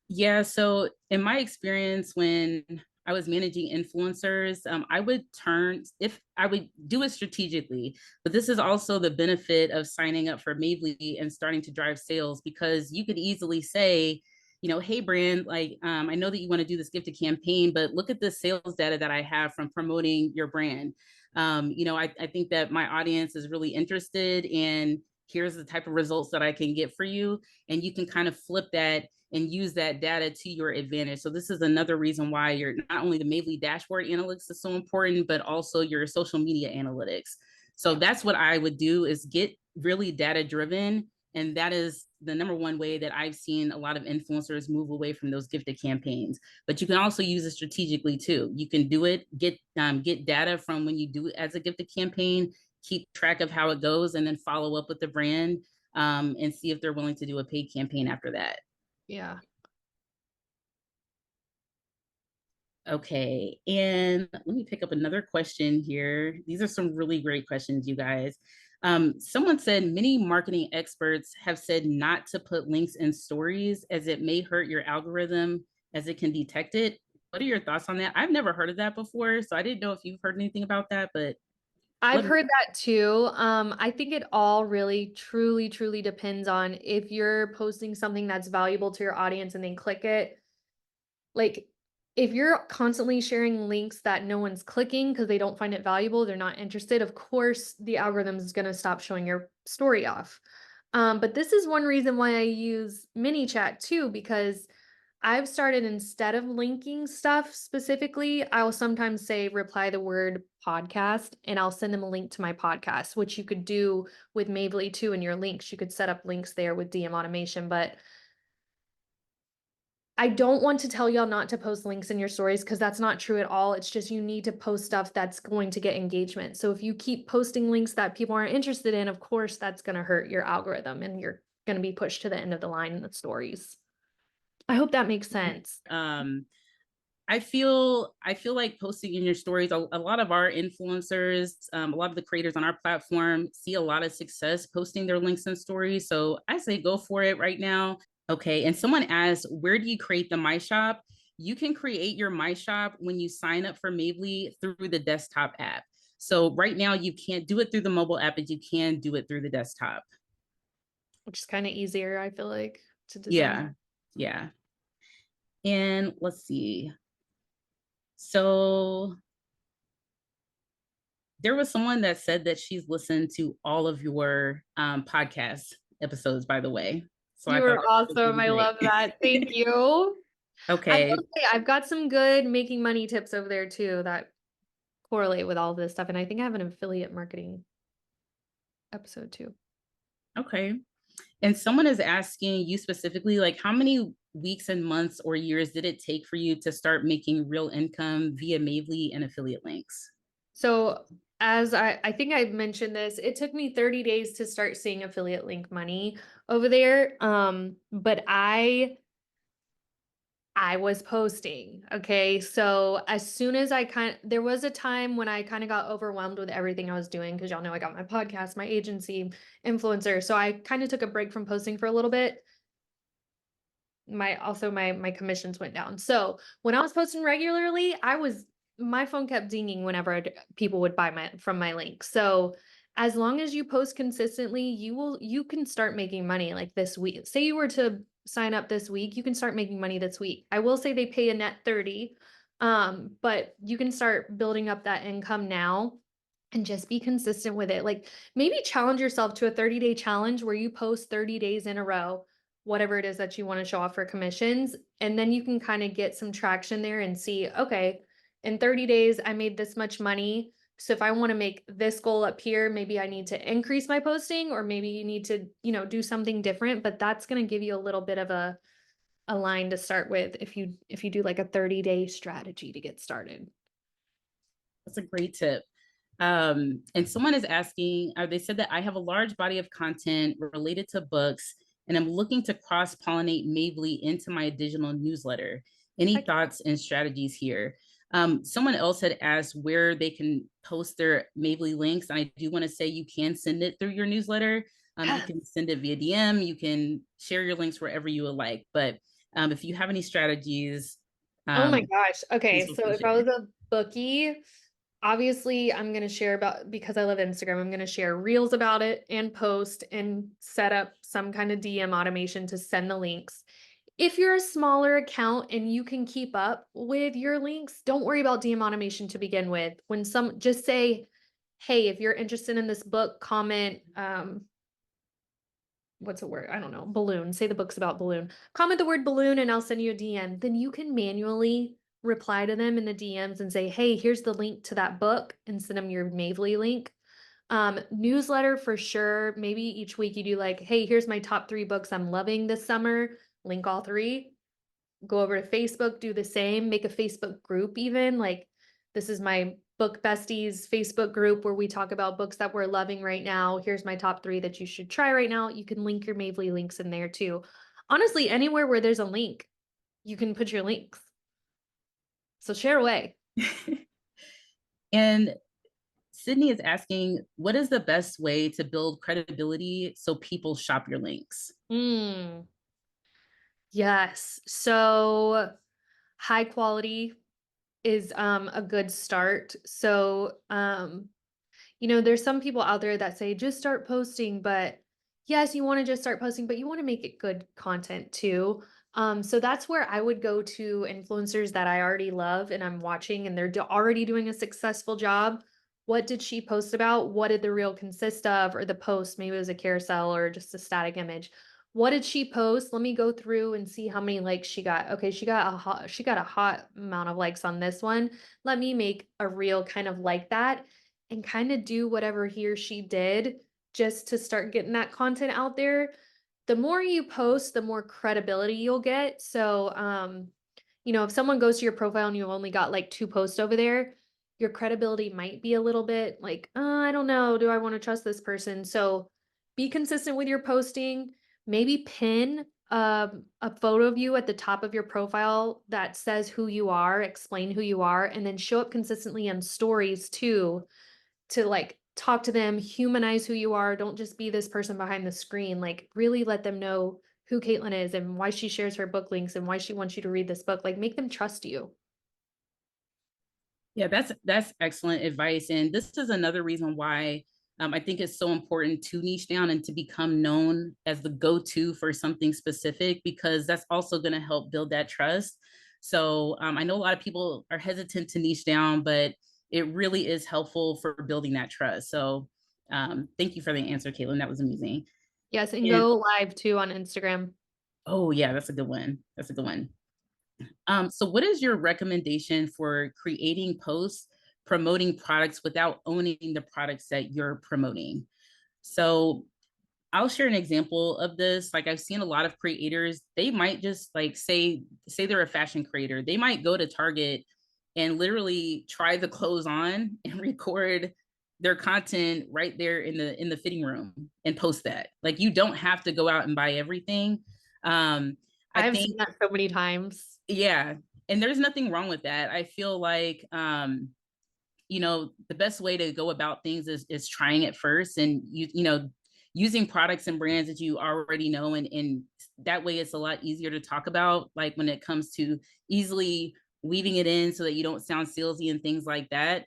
Yeah, so in my experience, when I was managing influencers, I would turn if I would do it strategically, but this is also the benefit of signing up for Mavely and starting to drive sales because you could easily say, hey brand, like I know that you want to do this gifted campaign, but look at the sales data that I have from promoting your brand. I think that my audience is really interested in here's the type of results that I can get for you. And you can kind of flip that and use that data to your advantage. So this is another reason why you're not only the Mavely dashboard analytics is so important, but also your social media analytics. So Yeah. that's what I would do is get really data driven. And that is the number one way that I've seen a lot of influencers move away from those gifted campaigns. But you can also use it strategically too. You can do it, get data from when you do it as a gifted campaign, keep track of how it goes, and then follow up with the brand and see if they're willing to do a paid campaign after that. Yeah. Okay, and let me pick up another question here. These are some really great questions, you guys. Someone said many marketing experts have said not to put links in stories as it may hurt your algorithm as it can detect it. What are your thoughts on that? I've never heard of that before, so I didn't know if you've heard anything about that, but I've let me. heard that too. I think it all really truly, truly depends on if you're posting something that's valuable to your audience and they click it. Like, if you're constantly sharing links that no one's clicking because they don't find it valuable, they're not interested, of course, the algorithm is going to stop showing your story off. But this is one reason why I use mini chat too, because I've started instead of linking stuff specifically, I'll sometimes say reply the word podcast and I'll send them a link to my podcast, which you could do with Mavely too in your links. You could set up links there with DM automation, but I don't want to tell y'all not to post links in your stories because that's not true at all. It's just you need to post stuff that's going to get engagement. So if you keep posting links that people aren't interested in, of course, that's going to hurt your algorithm and you're going to be pushed to the end of the line in the stories. I hope that makes sense. Um, I feel like posting in your stories. A lot of our influencers, a lot of the creators on our platform see a lot of success posting their links and stories. So I say go for it right now. Okay. And someone asked, where do you create the My Shop? You can create your My Shop when you sign up for Mavely through the desktop app. So right now you can't do it through the mobile app, but you can do it through the desktop. Which is kind of easier, I feel like, to design. Yeah. Yeah. And let's see. So there was someone that said that she's listened to all of your podcast episodes, by the way. So I You thought are that was awesome. really I love that. Thank great. you. I Okay. will say I've got some good making money tips over there too that correlate with all this stuff. And I think I have an affiliate marketing episode too. Okay. And someone is asking you specifically, like, how many weeks and months or years did it take for you to start making real income via Mavely and affiliate links? So as I think I mentioned this, it took me 30 days to start seeing affiliate link money over there. But I was posting. Okay. So as soon as there was a time when I kind of got overwhelmed with everything I was doing because y'all know I got my podcast, my agency, influencer. So I kind of took a break from posting for a little bit. My commissions went down. So when I was posting regularly, my phone kept dinging whenever people would buy from my link. So as long as you post consistently, you can start making money like this week. Say you were to sign up this week, you can start making money this week. I will say they pay a net 30, but you can start building up that income now and just be consistent with it. Like maybe challenge yourself to a 30-day challenge where you post 30 days in a row, whatever it is that you want to show off for commissions. And then you can kind of get some traction there and see, okay, in 30 days, I made this much money. So if I want to make this goal up here, maybe I need to increase my posting, or maybe you need to, do something different, but that's going to give you a little bit of a line to start with if you do like a 30-day strategy to get started. That's a great tip. And someone is asking, they said that I have a large body of content related to books, and I'm looking to cross pollinate Mavely into my digital newsletter. Any Heck, thoughts and strategies here? Someone else had asked where they can post their Mavely links. And I do want to say you can send it through your newsletter. You yes. can send it via DM. You can share your links wherever you would like. But if you have any strategies, Oh my um, gosh. please Okay, feel so free to if I share. was a bookie, obviously I'm going to share about, because I love Instagram, I'm going to share reels about it and post and set up some kind of DM automation to send the links. If you're a smaller account and you can keep up with your links, don't worry about DM automation to begin with. Just say, hey, if you're interested in this book, comment what's a word? I don't know, balloon. Say the book's about balloon. Comment the word balloon and I'll send you a DM. Then you can manually reply to them in the DMs and say, hey, here's the link to that book and send them your Mavely link. Newsletter for sure. Maybe each week you do like, hey, here's my top 3 books I'm loving this summer. Link all 3. Go over to Facebook, do the same, make a Facebook group even. Like, this is my book besties Facebook group where we talk about books that we're loving right now. Here's my top 3 that you should try right now. You can link your Mavely links in there too. Honestly, anywhere where there's a link, you can put your links. So share away. And Sydney is asking, what is the best way to build credibility so people shop your links? Mm, yes. So high quality is a good start. So there's some people out there that say just start posting, but yes, you want to just start posting, but you want to make it good content too. So that's where I would go to influencers that I already love and I'm watching and they're already doing a successful job. What did she post about? What did the reel consist of? Or the post, maybe it was a carousel or just a static image. What did she post? Let me go through and see how many likes she got. Okay, she got a hot amount of likes on this one. Let me make a reel kind of like that and kind of do whatever he or she did just to start getting that content out there. The more you post, the more credibility you'll get. So, if someone goes to your profile and you've only got like 2 posts over there, your credibility might be a little bit like, I don't know, do I want to trust this person? So be consistent with your posting. Maybe pin a photo of you at the top of your profile that says who you are, explain who you are, and then show up consistently on stories too to like talk to them, humanize who you are. Don't just be this person behind the screen. Like really let them know who Katelyn is and why she shares her book links and why she wants you to read this book. Like make them trust you. Yeah, that's excellent advice. And this is another reason why I think it's so important to niche down and to become known as the go-to for something specific, because that's also going to help build that trust. So I know a lot of people are hesitant to niche down, but it really is helpful for building that trust. So thank you for the answer, Caitlin. That was amazing. Yes, and And go live too on Instagram. oh yeah, that's a good one. That's a good one. So what is your recommendation for creating posts promoting products without owning the products that you're promoting? So I'll share an example of this. Like I've seen a lot of creators, they might just like say they're a fashion creator. They might go to Target and literally try the clothes on and record their content right there in the fitting room and post that. Like you don't have to go out and buy everything. I I've seen think that so many times. yeah, and there's nothing wrong with that. I feel like the best way to go about things is trying it first, and using products and brands that you already know, and that way it's a lot easier to talk about, like when it comes to easily weaving it in so that you don't sound salesy and things like that.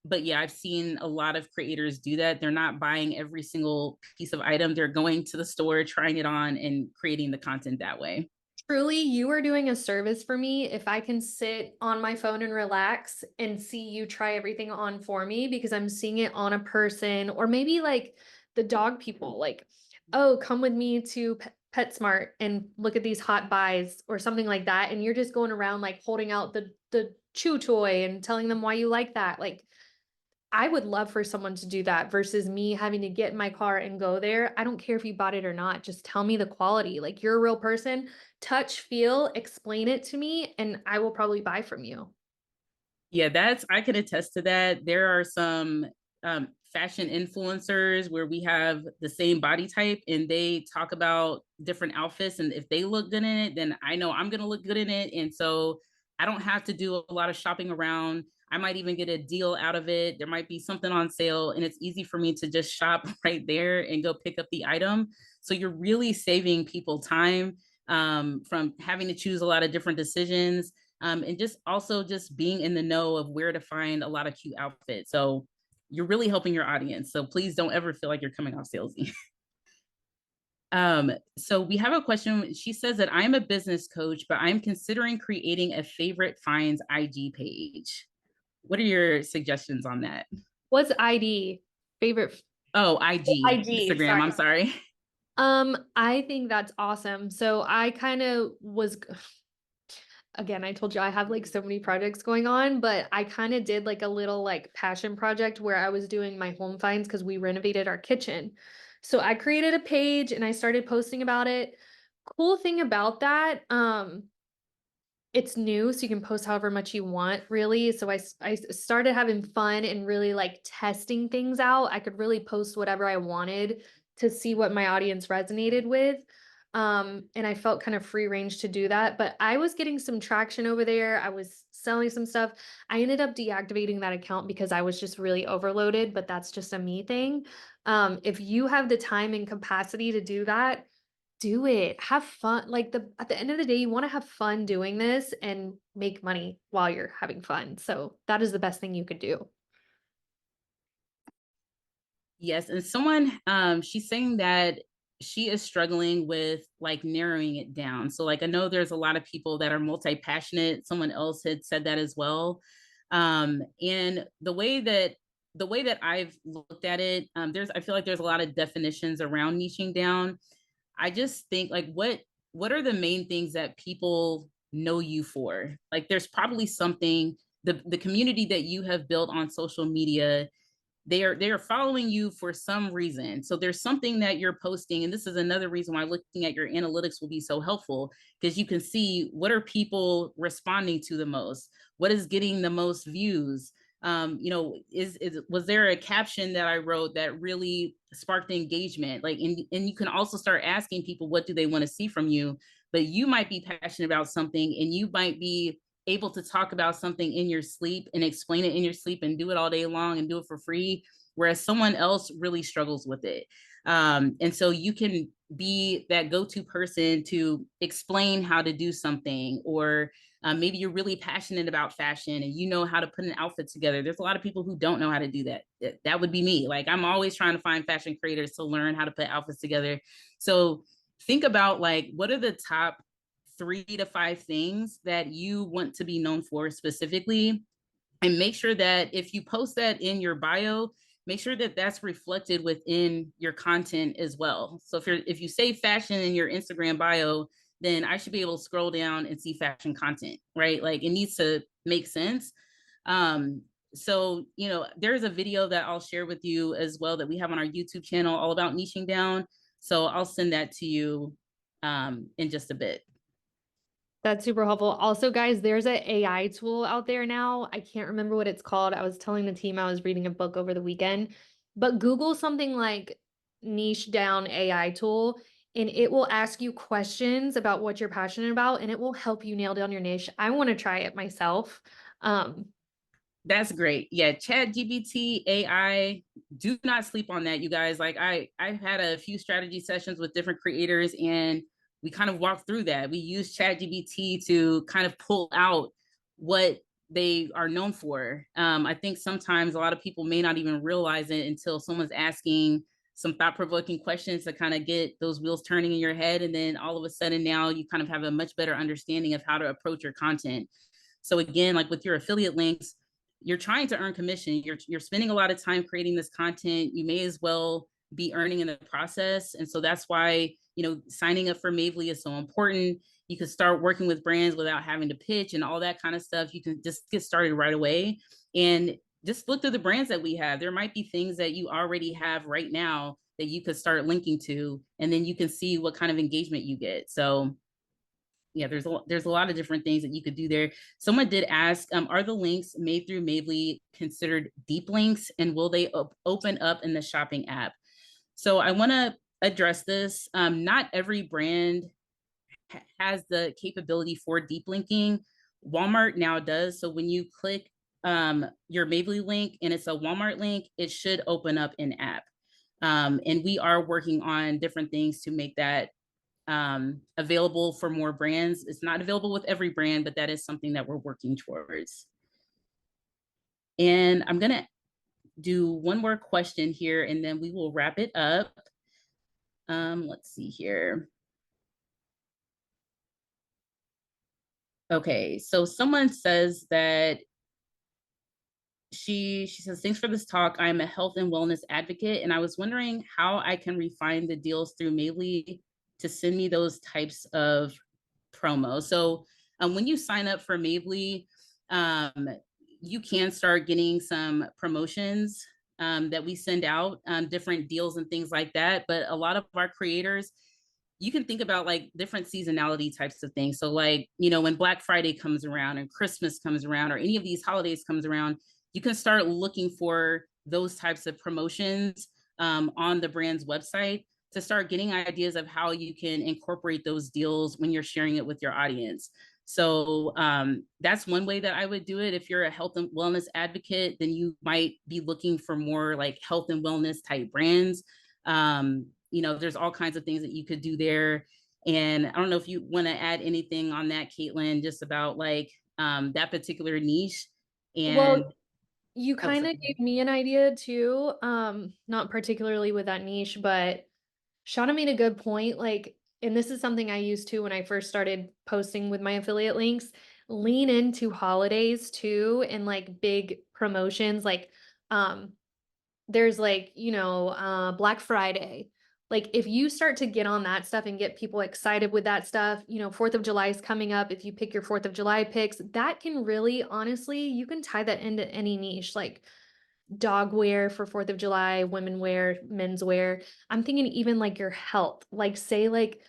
But yeah, I've seen a lot of creators do that. They're not buying every single piece of item. They're going to the store, trying it on, and creating the content that way. Truly, you are doing a service for me if I can sit on my phone and relax and see you try everything on for me because I'm seeing it on a person or maybe like the dog people like, oh, come with me to PetSmart and look at these hot buys or something like that. And you're just going around like holding out the chew toy and telling them why you like that. Like I would love for someone to do that versus me having to get in my car and go there. I don't care if you bought it or not. Just tell me the quality. Like you're a real person. Touch, feel, explain it to me, and I will probably buy from you. Yeah, I can attest to that. There are some fashion influencers where we have the same body type and they talk about different outfits. And if they look good in it, then I know I'm going to look good in it. And so I don't have to do a lot of shopping around. I might even get a deal out of it. There might be something on sale, and it's easy for me to just shop right there and go pick up the item. So you're really saving people time from having to choose a lot of different decisions, and just also just being in the know of where to find a lot of cute outfits. So you're really helping your audience. So please don't ever feel like you're coming off salesy. So we have a question. She says that I'm a business coach, but I'm considering creating a favorite finds IG page. What are your suggestions on that? What's ID? Favorite Oh, IG, IG, Instagram. sorry. I'm sorry. I think that's awesome. So I kind of was again, I told you I have like so many projects going on, but I kind of did like a little like passion project where I was doing my home finds because we renovated our kitchen. So I created a page and I started posting about it. Cool thing about that, it's new, so you can post however much you want, really. So I started having fun and really like testing things out. I could really post whatever I wanted to see what my audience resonated with. And I felt kind of free range to do that. But I was getting some traction over there. I was selling some stuff. I ended up deactivating that account because I was just really overloaded, but that's just a me thing. If you have the time and capacity to do that, do it. Have fun. Like at the end of the day, you want to have fun doing this and make money while you're having fun. So that is the best thing you could do. Yes, and someone she's saying that she is struggling with like narrowing it down. So like I know there's a lot of people that are multi-passionate. Someone else had said that as well. And the way that I've looked at it, there's I feel like there's a lot of definitions around niching down. I just think like what are the main things that people know you for? Like there's probably something the community that you have built on social media, they are following you for some reason. So there's something that you're posting, and this is another reason why looking at your analytics will be so helpful, because you can see what are people responding to the most, what is getting the most views. Is was there a caption that I wrote that really sparked engagement? Like, and you can also start asking people what do they want to see from you. But you might be passionate about something, and you might be able to talk about something in your sleep and explain it in your sleep and do it all day long and do it for free, whereas someone else really struggles with it. And so you can be that go-to person to explain how to do something, or maybe you're really passionate about fashion and you know how to put an outfit together. There's a lot of people who don't know how to do that. That would be me. Like I'm always trying to find fashion creators to learn how to put outfits together. So think about like what are the top 3 to 5 things that you want to be known for specifically, and make sure that if you post that in your bio, make sure that that's reflected within your content as well. So if you say fashion in your Instagram bio, then I should be able to scroll down and see fashion content, right? Like it needs to make sense. um so there's a video that I'll share with you as well that we have on our YouTube channel all about niching down, so I'll send that to you in just a bit. That's super helpful. Also, guys, there's an AI tool out there now. I can't remember what it's called. I was telling the team I was reading a book over the weekend, but Google something like niche down AI tool, and it will ask you questions about what you're passionate about, and it will help you nail down your niche. I want to try it myself. Um, That's great. Yeah, Chat GPT, AI, do not sleep on that, you guys. Like I've had a few strategy sessions with different creators, and we kind of walked through that. We use Chat GPT to kind of pull out what they are known for. I think sometimes a lot of people may not even realize it until someone's asking some thought-provoking questions to kind of get those wheels turning in your head. And then all of a sudden now you kind of have a much better understanding of how to approach your content. So again, like with your affiliate links, you're trying to earn commission. You're spending a lot of time creating this content. You may as well be earning in the process. And so that's why, signing up for Mavely is so important. You can start working with brands without having to pitch and all that kind of stuff. You can just get started right away and just look through the brands that we have. There might be things that you already have right now that you could start linking to, and then you can see what kind of engagement you get. So yeah, there's a lot of different things that you could do there. Someone did ask, are the links made through Mavely considered deep links, and will they open up in the shopping app? So I want to address this. Not every brand has the capability for deep linking. Walmart now does. So when you click your Mavely link and it's a Walmart link, it should open up in app. And we are working on different things to make that available for more brands. It's not available with every brand, but that is something that we're working towards. And I'm going to do one more question here and then we will wrap it up. Let's see here. Okay, so someone says that she says, thanks for this talk. I'm a health and wellness advocate, and I was wondering how I can refine the deals through Mavely to send me those types of promos. So when you sign up for Mavely, um, you can start getting some promotions that we send out, different deals and things like that. But a lot of our creators, you can think about like different seasonality types of things. So like, when Black Friday comes around and Christmas comes around or any of these holidays comes around, you can start looking for those types of promotions on the brand's website to start getting ideas of how you can incorporate those deals when you're sharing it with your audience. So that's one way that I would do it. If you're a health and wellness advocate, then you might be looking for more like health and wellness type brands. There's all kinds of things that you could do there. And I don't know if you want to add anything on that, Katelyn, just about like that particular niche. And Well, you oh, kind sorry. of gave me an idea too, not particularly with that niche, but Shauna made a good point. Like, and this is something I used to when I first started posting with my affiliate links, lean into holidays too and like big promotions. Like, um, there's like, Black Friday. Like if you start to get on that stuff and get people excited with that stuff, 4th of July is coming up. If you pick your 4th of July picks, that can really, honestly, you can tie that into any niche, like dog wear for 4th of July, women wear, men's wear. I'm thinking even like your health, like say like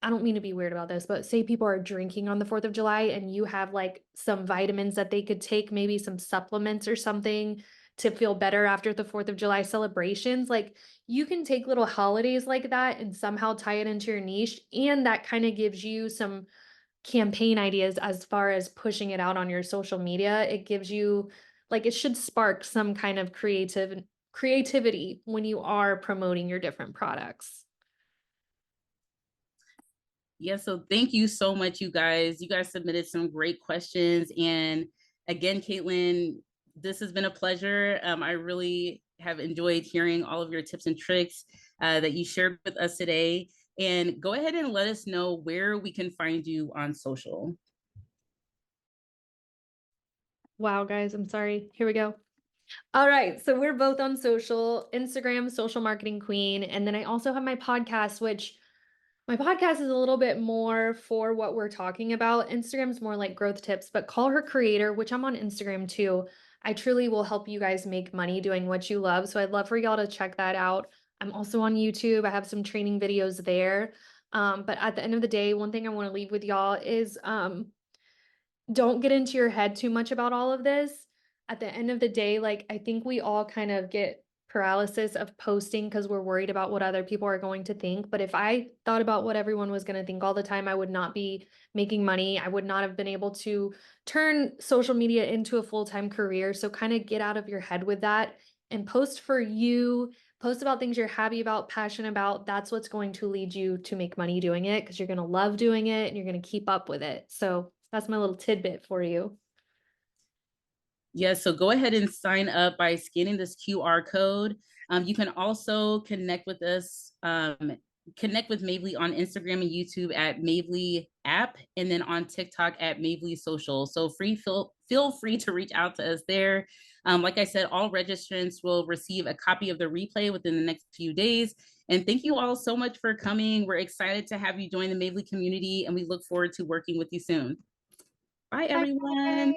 I don't mean to be weird about this, but say people are drinking on the 4th of July and you have like some vitamins that they could take, maybe some supplements or something to feel better after the 4th of July celebrations. Like you can take little holidays like that and somehow tie it into your niche. And that kind of gives you some campaign ideas as far as pushing it out on your social media. It gives you like it should spark some kind of creativity when you are promoting your different products. Yeah, so thank you so much, you guys. You guys submitted some great questions. And again, Katelyn, this has been a pleasure. I really have enjoyed hearing all of your tips and tricks that you shared with us today. And go ahead and let us know where we can find you on social. Wow, guys, I'm sorry. Here we go. All right, so we're both on social, Instagram, Social Marketing Queen, and then I also have my podcast, which my podcast is a little bit more for what we're talking about. Instagram's more like growth tips, but Call Her Creator, which I'm on Instagram too. I truly will help you guys make money doing what you love. So I'd love for y'all to check that out. I'm also on YouTube. I have some training videos there. But at the end of the day, one thing I want to leave with y'all is don't get into your head too much about all of this. At the end of the day, like I think we all kind of get paralysis of posting because we're worried about what other people are going to think. But if I thought about what everyone was going to think all the time, I would not be making money. I would not have been able to turn social media into a full-time career. So kind of get out of your head with that and post for you. Post about things you're happy about, passionate about. That's what's going to lead you to make money doing it because you're going to love doing it and you're going to keep up with it. So that's my little tidbit for you. Yes, so go ahead and sign up by scanning this QR code. You can also connect with us, connect with Mavely on Instagram and YouTube at Mavely app, and then on TikTok at Mavely Social. So feel free to reach out to us there. Like I said, all registrants will receive a copy of the replay within the next few days. And thank you all so much for coming. We're excited to have you join the Mavely community, and we look forward to working with you soon. Bye, Bye. everyone.